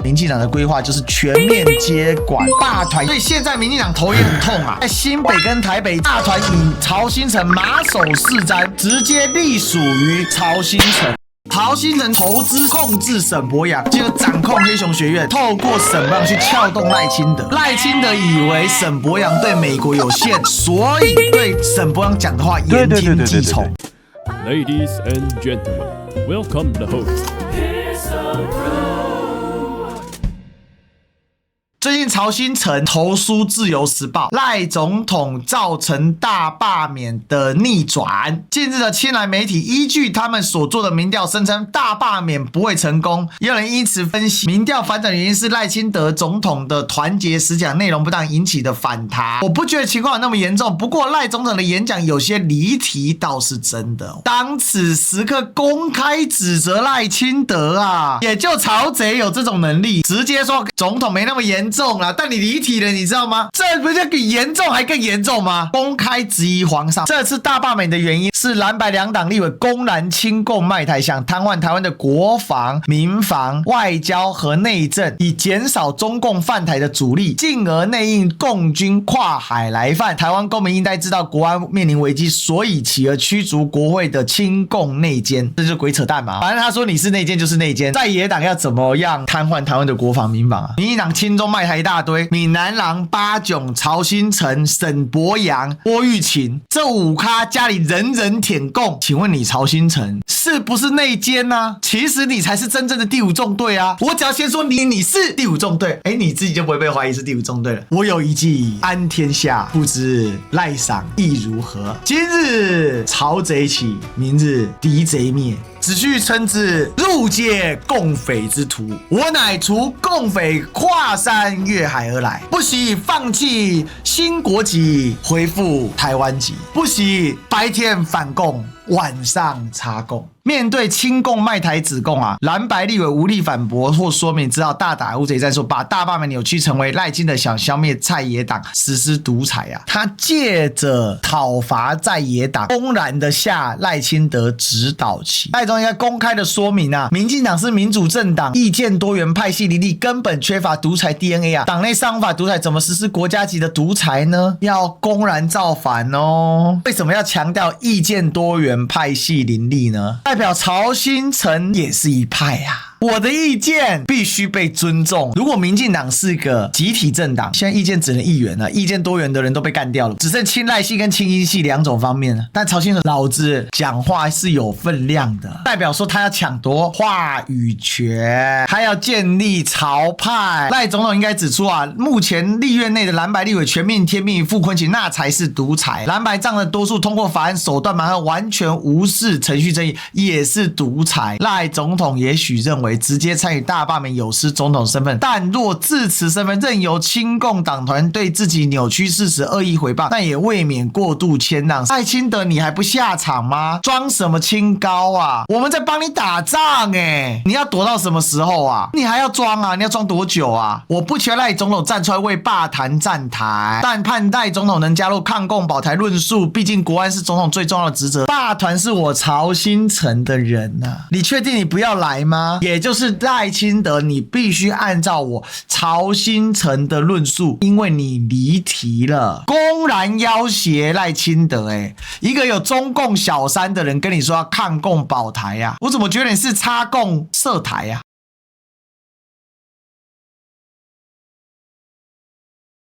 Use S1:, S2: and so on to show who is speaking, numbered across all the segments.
S1: 民进党的规划就是全面接管大团，所以现在民进党头也很痛啊，在新北跟台北大团以曹兴诚马首是瞻，直接隶属于曹兴诚。曹兴诚投资控制沈伯洋，结果掌控黑熊学院，透过沈伯洋去撬动赖清德。赖清德以为沈伯洋对美国有限，所以对沈伯洋讲的话言听计从。
S2: Ladies and gentlemen, welcome the host.
S1: 最近曹兴诚投书自由时报，赖总统造成大罢免的逆转。近日的亲蓝媒体依据他们所做的民调，声称大罢免不会成功。也有人因此分析，民调反转原因是赖清德总统的团结实讲内容不当引起的反弹。我不觉得情况有那么严重，不过赖总统的演讲有些离题倒是真的。当此时刻公开指责赖清德啊，也就曹贼有这种能力，直接说总统没那么严重啦，但你离题了，你知道吗？这不就比严重还更严重吗？公开质疑皇上。这次大罢免的原因是蓝白两党立委公然亲共卖台，想瘫痪台湾的国防、民防、外交和内政，以减少中共犯台的阻力，进而内应共军跨海来犯。台湾公民应该知道国安面临危机，所以起而驱逐国会的亲共内奸，这就是鬼扯淡嘛。反正他说你是内奸就是内奸，在野党要怎么样瘫痪台湾的国防民防啊？民进党亲中卖台一大堆，闽南郎、八炯、曹兴诚、沈伯洋、郭玉琴这五咖家里人人舔共，请问你曹兴诚是不是内奸啊？其实你才是真正的第五纵队啊！我只要先说你是第五纵队，你自己就不会被怀疑是第五纵队了。我有一计安天下，不知赖赏意如何？今日曹贼起，明日敌贼灭。子胥称之入界共匪之徒，我乃除共匪跨山越海而来，不惜放弃新国籍，恢复台湾籍，不惜白天反共，晚上查共。面对亲共卖台指控啊，蓝白立委无力反驳或说明，只好大打乌贼战术，把大罢免扭曲成为赖清德想消灭在野党，实施独裁啊！他借着讨伐在野党，公然的下赖清德指导棋。赖总应该公开的说明啊，民进党是民主政党，意见多元，派系林立，根本缺乏独裁 DNA 啊！党内尚无法独裁，怎么实施国家级的独裁呢？要公然造反哦！为什么要强调意见多元，派系林立呢？代表曹兴诚也是一派啊。我的意见必须被尊重。如果民进党是个集体政党，现在意见只能一元了，意见多元的人都被干掉了，只剩亲赖系跟亲英系两种方面了。但曹兴诚老子讲话是有分量的，代表说他要抢夺话语权，他要建立曹派。赖总统应该指出啊，目前立院内的蓝白立委全面天命傅昆萁，那才是独裁。蓝白仗的多数通过法案手段蛮横，完全无视程序正义，也是独裁。赖总统也许认为直接参与大罢免有失总统身份，但若自持身份任由亲共党团对自己扭曲事实恶意回谤，那也未免过度谦让。赖清德你还不下场吗？装什么清高啊？我们在帮你打仗你要躲到什么时候啊？你还要装啊？你要装多久啊？我不求赖总统站出来为罢谈站台，但盼赖总统能加入抗共保台论述，毕竟国安是总统最重要的职责，罢团是我曹兴诚的人啊，你确定你不要来吗？也就是赖清德你必须按照我曹兴诚的论述，因为你离题了，公然要挟赖清德一个有中共小三的人跟你说要抗共保台啊，我怎么觉得你是插共涉台啊？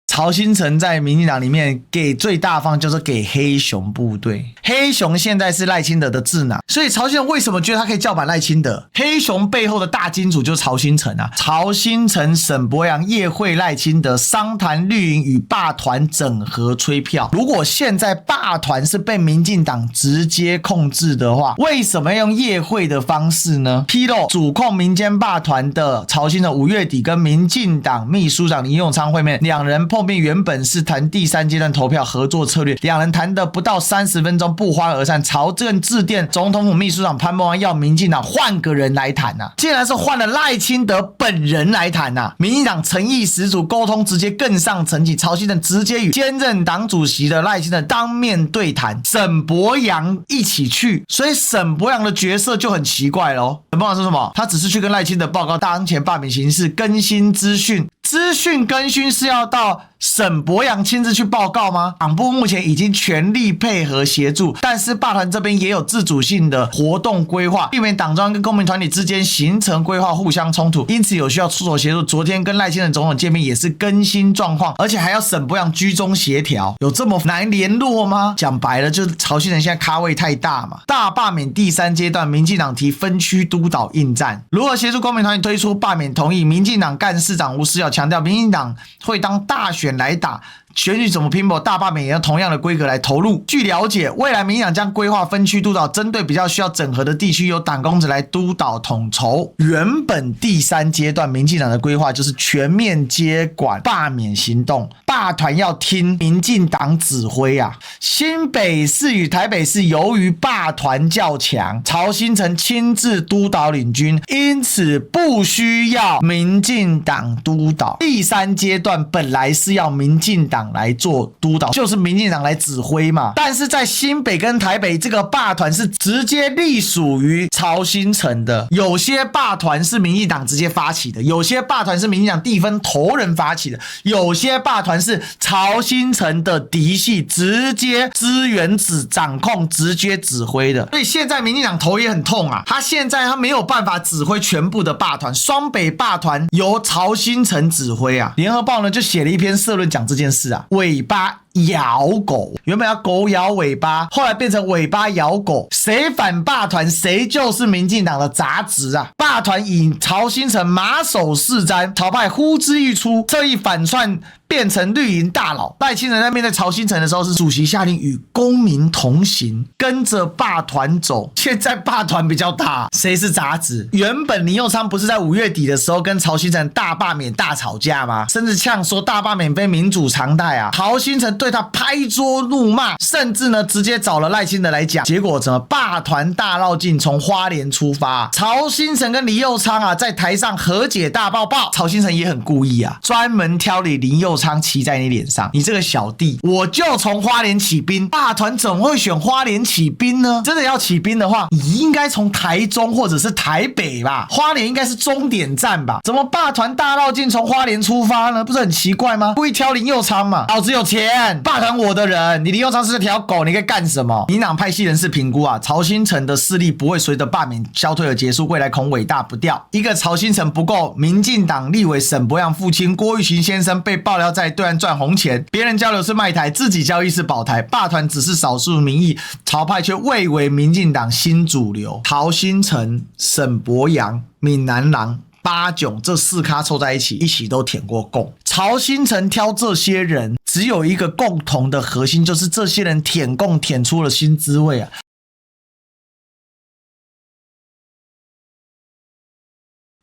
S1: 曹兴诚在民进党里面给最大方就是给黑熊部队，黑熊现在是赖清德的智囊，所以曹兴诚为什么觉得他可以叫板赖清德？黑熊背后的大金主就是曹兴诚啊，曹兴诚、沈伯洋、叶惠、赖清德商谈绿营与罢团整合催票。如果现在罢团是被民进党直接控制的话，为什么要用叶惠的方式呢？披露主控民间罢团的曹兴诚5月底跟民进党秘书长林永昌会面，两人碰面原本是谈第3阶段投票合作策略，两人谈的不到30分钟不欢而散。朝政致电总统府秘书长潘孟安，要民进党换个人来谈啊，竟然是换了赖清德本人来谈啊！民进党诚意十足，沟通直接更上层级，曹新成直接与兼任党主席的赖清德当面对谈，沈伯洋一起去，所以沈伯洋的角色就很奇怪咯。沈伯洋说什么？他只是去跟赖清德报告当前罢免形势，更新资讯。资讯更新是要到沈伯洋亲自去报告吗？党部目前已经全力配合协助，但是罢团这边也有自主性的活动规划，避免党中央跟公民团体之间形成规划互相冲突，因此有需要出手协助。昨天跟赖清德总统见面也是更新状况，而且还要沈伯洋居中协调，有这么难联络吗？讲白了就是曹新成现在咖位太大嘛。大罢免第3阶段，民进党提分区督导应战，如何协助公民团体推出罢免同意？民进党干事长吴思瑶强调，民进党会当大选来打，选举怎么拼搏，大罢免也要同样的规格来投入。据了解，未来民进党将规划分区督导，针对比较需要整合的地区，由党公职来督导统筹。原本第3阶段民进党的规划就是全面接管罢免行动，罢团要听民进党指挥啊。新北市与台北市由于罢团较强，曹新成亲自督导领军，因此不需要民进党督导。第3阶段本来是要民进党来做督导，就是民进党来指挥嘛。但是在新北跟台北，这个罢团是直接隶属于曹新成的，有些罢团是民进党直接发起的，有些罢团是民进党地方头人发起的，有些罢团是曹新成的嫡系直接资源掌控直接指挥的。所以现在民进党头也很痛啊，他现在没有办法指挥全部的罢团，双北罢团由曹新成指挥啊。联合报呢就写了一篇社论讲这件事啊，尾巴咬狗，原本要狗咬尾巴，后来变成尾巴咬狗，谁反罢团谁就是民进党的杂质啊！罢团以曹新成马首是瞻，曹派呼之欲出，这一反串变成绿营大佬。赖清德在面对曹新成的时候是主席下令与公民同行，跟着罢团走，现在罢团比较大，谁是杂质？原本林右昌不是在5月底的时候跟曹新成大罢免大吵架吗？甚至呛说大罢免非民主常态啊！曹新成对他拍桌怒骂，甚至呢直接找了赖清德来讲，结果怎么罢团大绕境从花莲出发，曹新成跟林右昌啊在台上和解大抱抱，曹新成也很故意啊，专门挑你林右昌骑在你脸上，你这个小弟我就从花莲起兵，罢团怎么会选花莲起兵呢？真的要起兵的话，你应该从台中或者是台北吧，花莲应该是终点站吧，怎么罢团大绕境从花莲出发呢？不是很奇怪吗？故意挑林右昌嘛，老子有钱，罢团我的人，你林右昌是条狗，你可以干什么？民党派系人士评估啊，曹新成的势力不会随着罢免消退而结束，未来恐尾大不掉。一个曹新成不够，民进党立委沈伯洋父亲郭玉琴先生被爆料在对岸赚红钱，别人交流是卖台，自己交易是保台，罢团只是少数民意，曹派却蔚为民进党新主流。曹新成、沈伯洋、闽南郎、八炯这4咖凑在一起都舔过共。曹新成挑这些人只有一个共同的核心，就是这些人舔共舔出了新滋味啊。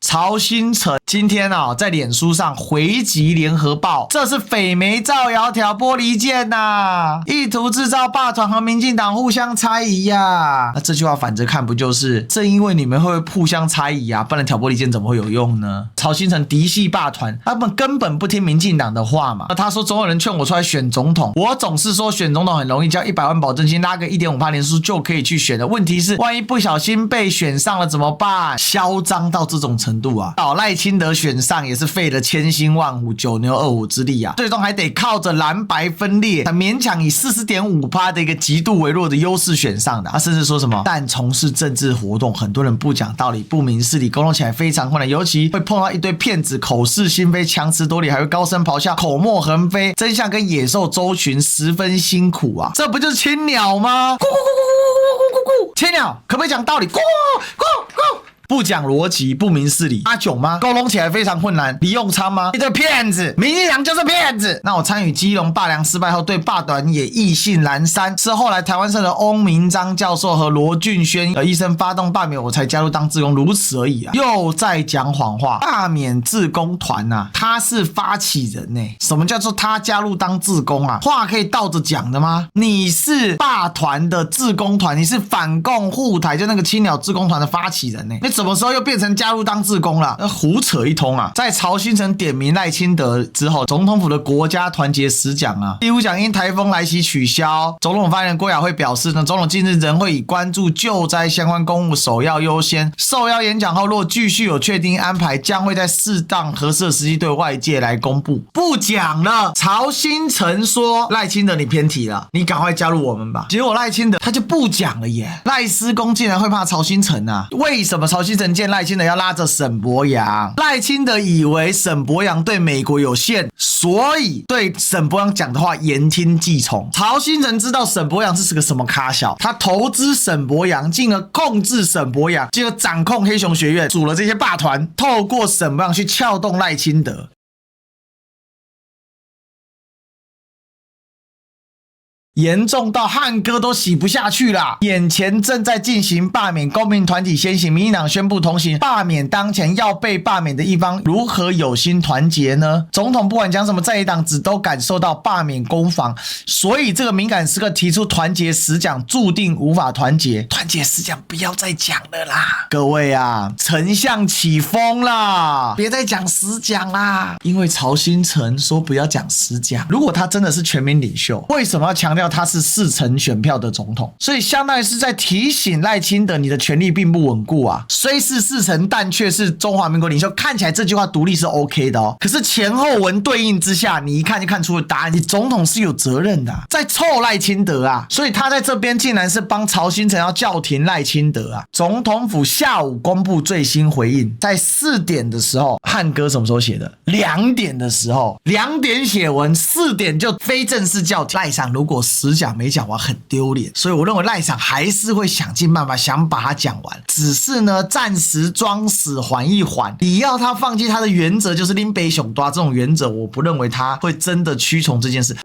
S1: 曹新成今天在脸书上回击联合报，这是匪媒造谣挑拨离间呐，意图制造罢团和民进党互相猜疑呀。那这句话反着看，不就是正因为你们会互相猜疑啊，不然挑拨离间怎么会有用呢？曹新成嫡系罢团，他们根本不听民进党的话嘛。那他说总有人劝我出来选总统，我总是说选总统很容易，交100万保证金，拉个 1.5% 连数就可以去选的。问题是万一不小心被选上了怎么办？嚣张到这种程度啊！老赖清德选上也是费了千辛万苦九牛二虎之力啊，最终还得靠着蓝白分裂，勉强以 40.5% 的一个极度微弱的优势选上的。他甚至说什么，但从事政治活动，很多人不讲道理，不明事理，沟通起来非常困难，尤其会碰到一堆骗子，口是心非，强词夺理，还会高声咆哮，口沫横飞，真相跟野兽周旋，十分辛苦啊！这不就是青鸟吗？咕咕咕咕咕咕咕咕咕，青鸟可不可以讲道理？咕咕咕咕。不讲逻辑，不明事理。阿囧吗？沟通起来非常困难。李永昌吗？你这骗子！民进党就是骗子。那我参与基隆罢梁失败后，对罢短也意兴阑珊，是后来台湾社的翁明章教授和罗俊轩医生发动罢免，我才加入当志工，如此而已啊！又在讲谎话。罢免志工团啊，他是发起人欸。什么叫做他加入当志工啊？话可以倒着讲的吗？你是罢团的志工团，你是反共护台，就那个青鸟志工团的发起人欸。你什么时候又变成加入当志工了？胡扯一通啊！在曹兴诚点名赖清德之后，总统府的国家团结十奖啊，第5奖因台风来袭取消。总统发言人郭雅慧表示呢，总统近日仍会以关注救灾相关公务首要优先。受邀演讲后，若继续有确定安排，将会在适当合适的时机对外界来公布。不讲了，曹兴诚说赖清德你偏题了，你赶快加入我们吧。结果赖清德他就不讲了耶。赖施公竟然会怕曹兴诚啊？为什么曹兴诚见赖清德要拉着沈伯洋？赖清德以为沈伯洋对美国有限，所以对沈伯洋讲的话言听计从。曹兴诚知道沈伯洋是个什么咖小，他投资沈伯洋，进而控制沈伯洋，进而掌控黑熊学院，组了这些霸团，透过沈伯洋去撬动赖清德。严重到汉哥都洗不下去啦！眼前正在进行罢免，公民团体先行，民进党宣布同行罢免。当前要被罢免的一方如何有心团结呢？总统不管讲什么，在野党只都感受到罢免攻防，所以这个敏感时刻提出团结10讲，注定无法团结。团结10讲不要再讲了啦！各位啊，丞相起风啦，别再讲10讲啦！因为曹兴诚说不要讲10讲，如果他真的是全民领袖，为什么要强调他是40%选票的总统？所以相当于是在提醒赖清德，你的权力并不稳固啊。虽是40%，但却是中华民国领袖。看起来这句话独立是 OK 的哦，可是前后文对应之下，你一看就看出了答案。你总统是有责任的在臭赖清德啊，所以他在这边竟然是帮曹兴诚要叫停赖清德啊。总统府下午公布最新回应，在4点的时候，汉哥什么时候写的？2点的时候，2点写文，4点就非正式叫停。赖上如果10讲没讲完很丢脸，所以我认为赖场还是会想尽办法想把它讲完，只是呢暂时装死缓一缓。你要他放弃他的原则，就是拎北熊抓这种原则，我不认为他会真的屈从这件事。